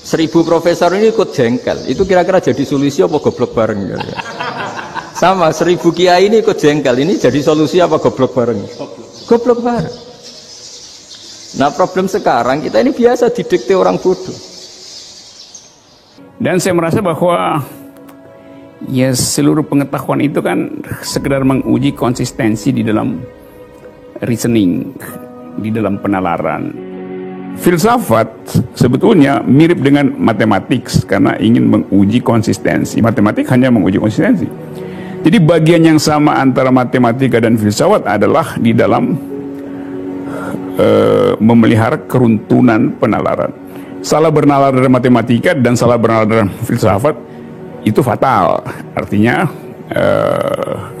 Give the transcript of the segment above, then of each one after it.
1000 profesor ini ikut jengkel, itu kira-kira jadi solusi apa goblok bareng? Sama 1000 kiai ini ikut jengkel, ini jadi solusi apa goblok bareng? Goblok bareng. Nah problem sekarang kita ini biasa didikte orang bodoh. Dan saya merasa bahwa ya seluruh pengetahuan itu kan sekedar menguji konsistensi di dalam reasoning, di dalam penalaran. Filsafat sebetulnya mirip dengan matematik karena ingin menguji konsistensi. Matematik hanya menguji konsistensi. Jadi bagian yang sama antara matematika dan filsafat adalah di dalam memelihara keruntuhan penalaran. Salah bernalar dalam matematika dan salah bernalar dalam filsafat itu fatal. Artinya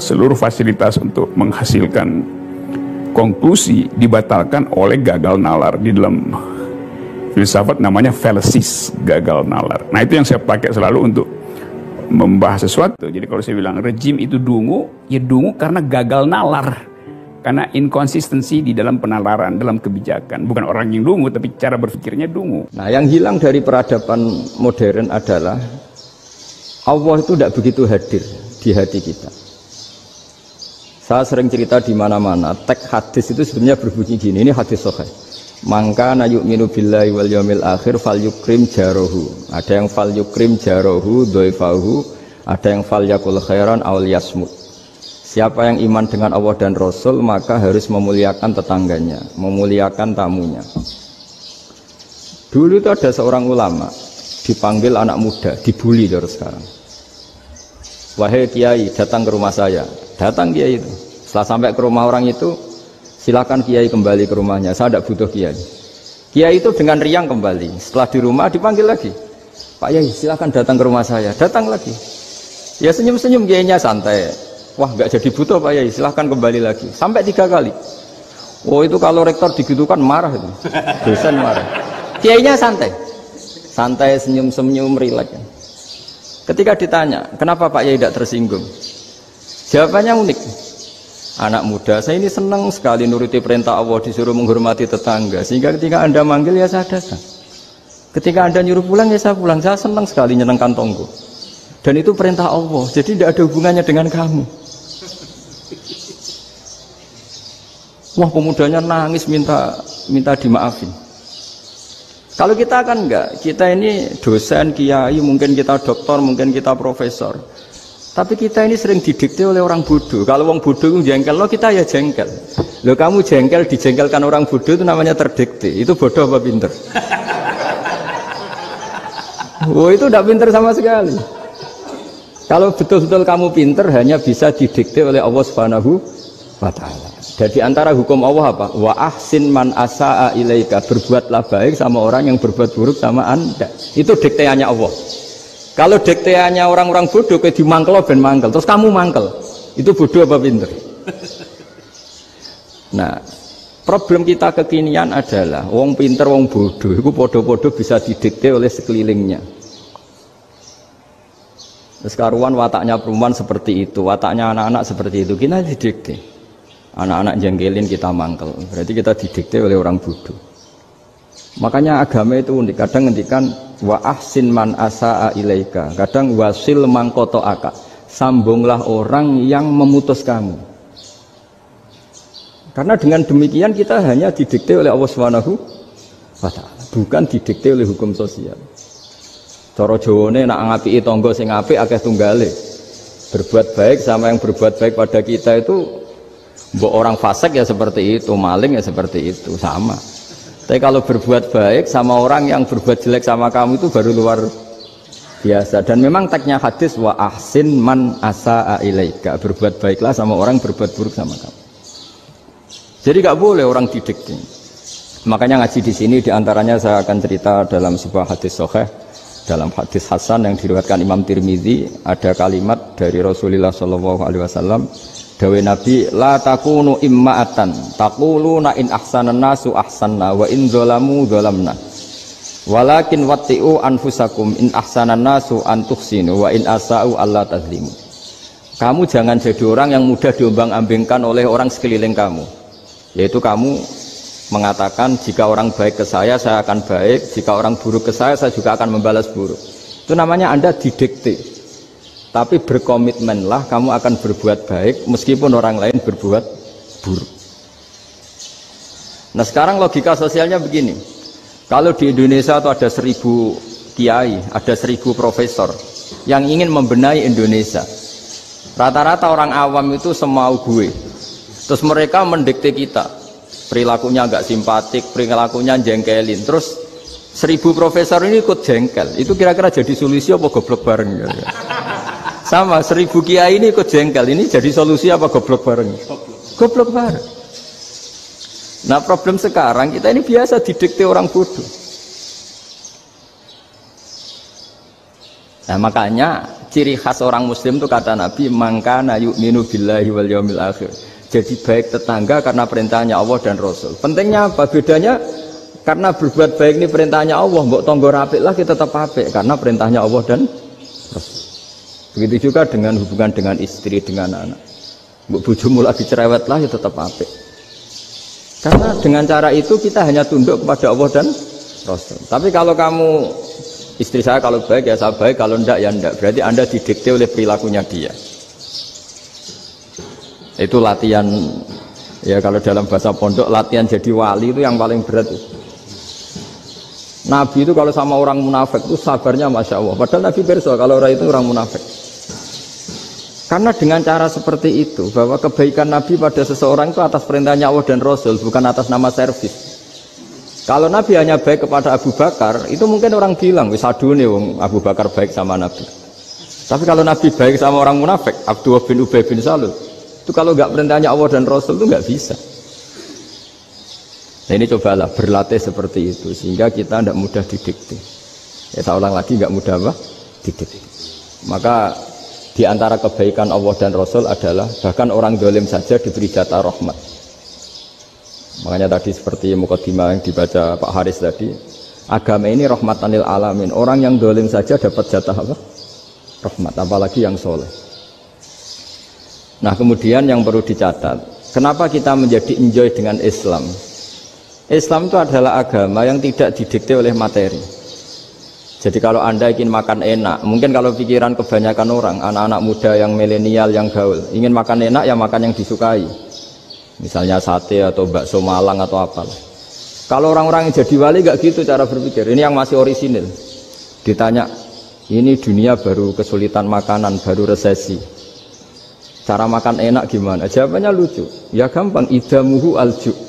seluruh fasilitas untuk menghasilkan konklusi dibatalkan oleh gagal nalar. Di dalam filsafat namanya fallacies, gagal nalar. Nah itu yang saya pakai selalu untuk membahas sesuatu. Jadi kalau saya bilang rejim itu dungu, ya dungu karena gagal nalar, karena inkonsistensi di dalam penalaran, dalam kebijakan. Bukan orang yang dungu, tapi cara berpikirnya dungu. Nah yang hilang dari peradaban modern adalah Allah itu tidak begitu hadir di hati kita. Saya sering cerita di mana-mana, teks hadis itu sebenarnya berbunyi gini, ini hadis sahih. Mangka na yu'minu billahi wal yaumil akhir fal yukrim jarohu. Ada yang fal yukrim jarohu dhaifahu, ada yang fal yakul khairan aw yasmut. Siapa yang iman dengan Allah dan Rasul maka harus memuliakan tetangganya, memuliakan tamunya. Dulu itu ada seorang ulama dipanggil anak muda, dibully terus sekarang. Wahai kiai, datang ke rumah saya. Datang kiai itu. Setelah sampai ke rumah orang itu, silakan kiai kembali ke rumahnya. Saya tidak butuh kiai. Kiai itu dengan riang kembali. Setelah di rumah dipanggil lagi. Pak Yai, silakan datang ke rumah saya. Datang lagi. Ya senyum-senyum kiainya santai. Wah, nggak jadi butuh Pak Yai. Silakan kembali lagi. Sampai 3 kali. Oh itu kalau rektor digitukan marah itu. Dosen marah. Kiainya santai. Santai, senyum-senyum, rileks. Ketika ditanya, kenapa Pak Yai tidak tersinggung? Jawabannya unik. Anak muda, saya ini senang sekali nuruti perintah Allah, disuruh menghormati tetangga. Sehingga ketika Anda manggil, ya saya datang. Ketika Anda nyuruh pulang, ya saya pulang. Saya senang sekali nyenangkan tonggo. Dan itu perintah Allah, jadi tidak ada hubungannya dengan kamu. Wah, pemudanya nangis minta dimaafin. Kalau kita kan enggak, kita ini dosen, kiai, mungkin kita doktor, mungkin kita profesor. Tapi kita ini sering didikte oleh orang bodoh. Kalau orang bodoh itu jengkel, lo kita ya jengkel. Lo kamu jengkel, dijengkelkan orang bodoh itu namanya terdikte. Itu bodoh apa pinter? Oh itu tidak pinter sama sekali. Kalau betul-betul kamu pinter, hanya bisa didikte oleh Allah Subhanahu wa Ta'ala. Jadi antara hukum Allah apa? Wa ahsin man asa'a ilaika, berbuatlah baik sama orang yang berbuat buruk sama Anda. Itu dikteannya Allah. Kalau dikteannya orang-orang bodoh kayak dimangkel ben mangkel, terus kamu mangkel. Itu bodoh apa pinter? Nah, problem kita kekinian adalah wong pinter wong bodoh itu podo-podo bisa didikte oleh sekelilingnya. Terus karuan wataknya perempuan seperti itu, wataknya anak-anak seperti itu, kita didikte. Anak-anak jengkelin kita mangkel, berarti kita didikte oleh orang bodoh. Makanya agama itu unik, kadang ngendikan wa ahsin man asa'a ilaika, kadang wasil man qata'aka, sambunglah orang yang memutus kamu. Karena dengan demikian kita hanya didikte oleh Allah Subhanahu wa Ta'ala, bukan didikte oleh hukum sosial. Cara Jawane nak ngapiki tangga sing apik akeh tunggale. Berbuat baik sama yang berbuat baik pada kita itu, mbok orang fasik ya seperti itu, maling ya seperti itu, sama. Tapi kalau berbuat baik sama orang yang berbuat jelek sama kamu itu baru luar biasa. Dan memang teksnya hadis wa ahsin man asa'a ilaika, berbuat baiklah sama orang berbuat buruk sama kamu. Jadi nggak boleh orang didikte. Makanya ngaji di sini diantaranya saya akan cerita dalam sebuah hadis sahih, dalam hadis hasan yang diriwayatkan Imam Tirmizi, ada kalimat dari Rasulullah SAW. Dawe Nabi, la takunu imma'atan taquluna in ahsanan nasu ahsanna wa in zalamu zalamna walakin watti'u anfusakum in ahsanan nasu an tuhsinu wa in asa'u alla tazlimu. Kamu jangan jadi orang yang mudah diombang-ambingkan oleh orang sekeliling kamu, yaitu kamu mengatakan jika orang baik ke saya akan baik, jika orang buruk ke saya juga akan membalas buruk. Itu namanya Anda didikte. Tapi berkomitmenlah kamu akan berbuat baik meskipun orang lain berbuat buruk. Nah sekarang logika sosialnya begini. Kalau di Indonesia itu ada 1000 kiai, ada 1000 profesor yang ingin membenahi Indonesia. Rata-rata orang awam itu semau gue. Terus mereka mendikte kita. Perilakunya nggak simpatik, perilakunya jengkelin. Terus 1000 profesor ini ikut jengkel. Itu kira-kira jadi solusi apa goblok bareng? Sama 1000 kiai ini ikut jengkel. Ini jadi solusi apa goblok bareng? Goblok bareng. Nah problem sekarang kita ini biasa didikte orang bodoh. Nah makanya ciri khas orang muslim itu kata Nabi mangkana yu'minu billahi wal yaumil akhir. Jadi baik tetangga karena perintahnya Allah dan Rasul. Pentingnya apa? Bedanya karena berbuat baik ini perintahnya Allah, mbok tonggo apik lah kita tetap apik karena perintahnya Allah dan Rasul. Begitu juga dengan hubungan dengan istri, dengan anak. Mbok bojomu lagi cerewet lah ya tetap apik. Karena dengan cara itu kita hanya tunduk kepada Allah dan Rasul. Tapi kalau kamu istri saya kalau baik ya saya baik, kalau enggak ya enggak. Berarti Anda didikte oleh perilakunya dia. Itu latihan, ya kalau dalam bahasa pondok latihan jadi wali itu yang paling berat. Nabi itu kalau sama orang munafik itu sabarnya Masya Allah. Padahal Nabi berso kalau orang itu orang munafik. Karena dengan cara seperti itu bahwa kebaikan Nabi pada seseorang itu atas perintahnya Allah dan Rasul, bukan atas nama servis. Kalau Nabi hanya baik kepada Abu Bakar, itu mungkin orang bilang wis adune wong Abu Bakar baik sama Nabi. Tapi kalau Nabi baik sama orang munafik, Abdullah bin Ubay bin Salul, itu kalau nggak perintahnya Allah dan Rasul itu nggak bisa. Nah ini cobalah berlatih seperti itu sehingga kita tidak mudah didikte. Ya saya ulang lagi nggak mudah apa? Didikte. Maka di antara kebaikan Allah dan Rasul adalah bahkan orang dolim saja diberi jatah rahmat. Makanya tadi seperti mukadimah yang dibaca Pak Haris tadi, agama ini rahmatan lil alamin. Orang yang dolim saja dapat jatah apa? Rahmat, apalagi yang soleh. Nah kemudian yang perlu dicatat, kenapa kita menjadi enjoy dengan Islam? Islam itu adalah agama yang tidak didikte oleh materi. Jadi kalau Anda ingin makan enak, mungkin kalau pikiran kebanyakan orang, anak-anak muda yang milenial, yang gaul, ingin makan enak ya makan yang disukai. Misalnya sate atau bakso Malang atau apa. Kalau orang-orang yang jadi wali gak gitu cara berpikir. Ini yang masih orisinil. Ditanya, ini dunia baru kesulitan makanan, baru resesi. Cara makan enak gimana? Jawabannya lucu. Ya gampang, idamuhu alju.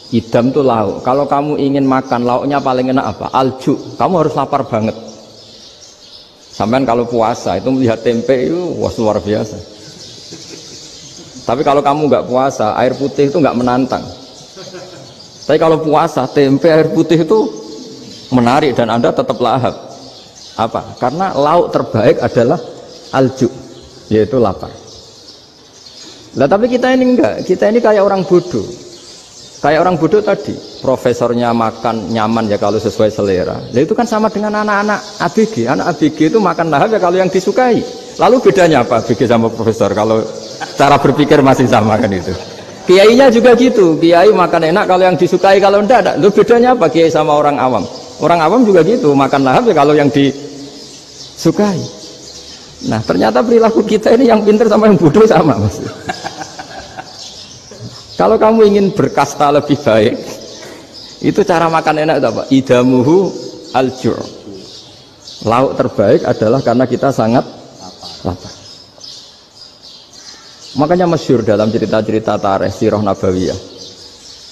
Idam itu lauk. Kalau kamu ingin makan lauknya paling enak apa? Alju. Kamu harus lapar banget. Sampai kalau puasa itu melihat tempe itu wah luar biasa. Tapi kalau kamu nggak puasa, air putih itu nggak menantang. Tapi kalau puasa, tempe air putih itu menarik dan Anda tetap lahap. Apa? Karena lauk terbaik adalah alju, yaitu lapar. Lah tapi kita ini enggak, kita ini kayak orang bodoh. Kayak orang bodoh tadi, profesornya makan nyaman ya kalau sesuai selera. Nah itu kan sama dengan anak-anak ABG. Anak ABG itu makan lahap ya kalau yang disukai. Lalu bedanya apa ABG sama profesor? Kalau cara berpikir masih sama kan itu. Kiainya juga gitu, kiai makan enak kalau yang disukai, kalau enggak ada. Lalu bedanya apa kiai sama orang awam? Orang awam juga gitu, makan lahap ya kalau yang disukai. Nah ternyata perilaku kita ini yang pintar sama yang bodoh sama mas. Kalau kamu ingin berkasta lebih baik, itu cara makan enak itu apa? Idamuhu aljur. Lauk terbaik adalah karena kita sangat lapar. Makanya masyhur dalam cerita-cerita tarikh sirah nabawiyah,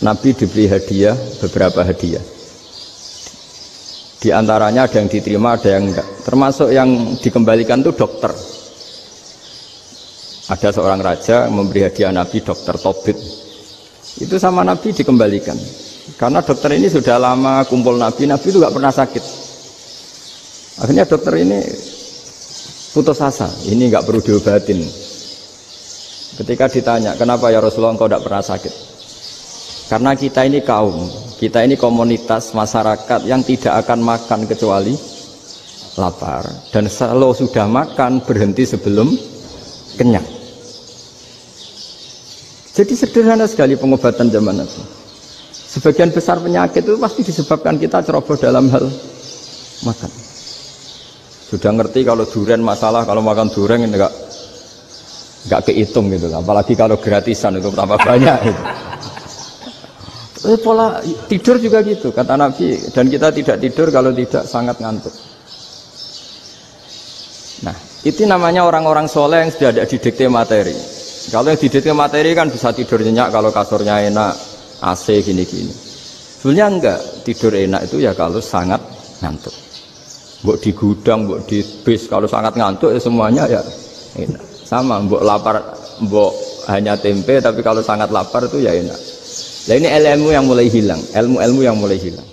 Nabi diberi hadiah, beberapa hadiah. Di antaranya ada yang diterima, ada yang enggak. Termasuk yang dikembalikan itu dokter. Ada seorang raja memberi hadiah Nabi dokter Tobit. Itu sama Nabi dikembalikan. Karena dokter ini sudah lama kumpul Nabi itu nggak pernah sakit. Akhirnya dokter ini putus asa, ini nggak perlu diobatin. Ketika ditanya, kenapa ya Rasulullah engkau tidak pernah sakit? Karena kita ini kaum, kita ini komunitas masyarakat yang tidak akan makan kecuali lapar. Dan kalau sudah makan berhenti sebelum kenyang. Jadi sederhana sekali pengobatan zaman itu. Sebagian besar penyakit itu pasti disebabkan kita ceroboh dalam hal makan. Sudah ngerti kalau durian masalah, kalau makan durian enggak kehitung gitu. Apalagi kalau gratisan itu tambah banyak gitu. Pola tidur juga gitu kata Nabi, dan kita tidak tidur kalau tidak sangat ngantuk. Nah, itu namanya orang-orang soleh yang sudah ada didikte materi. Kalau yang didikte materi kan bisa tidur nyenyak kalau kasurnya enak, AC gini-gini. Sebenarnya enggak, tidur enak itu ya kalau sangat ngantuk. Mbok di gudang, mbok di bis, kalau sangat ngantuk ya semuanya ya enak. Sama, mbok lapar, mbok hanya tempe, tapi kalau sangat lapar itu ya enak. Nah ini ilmu yang mulai hilang, ilmu-ilmu yang mulai hilang.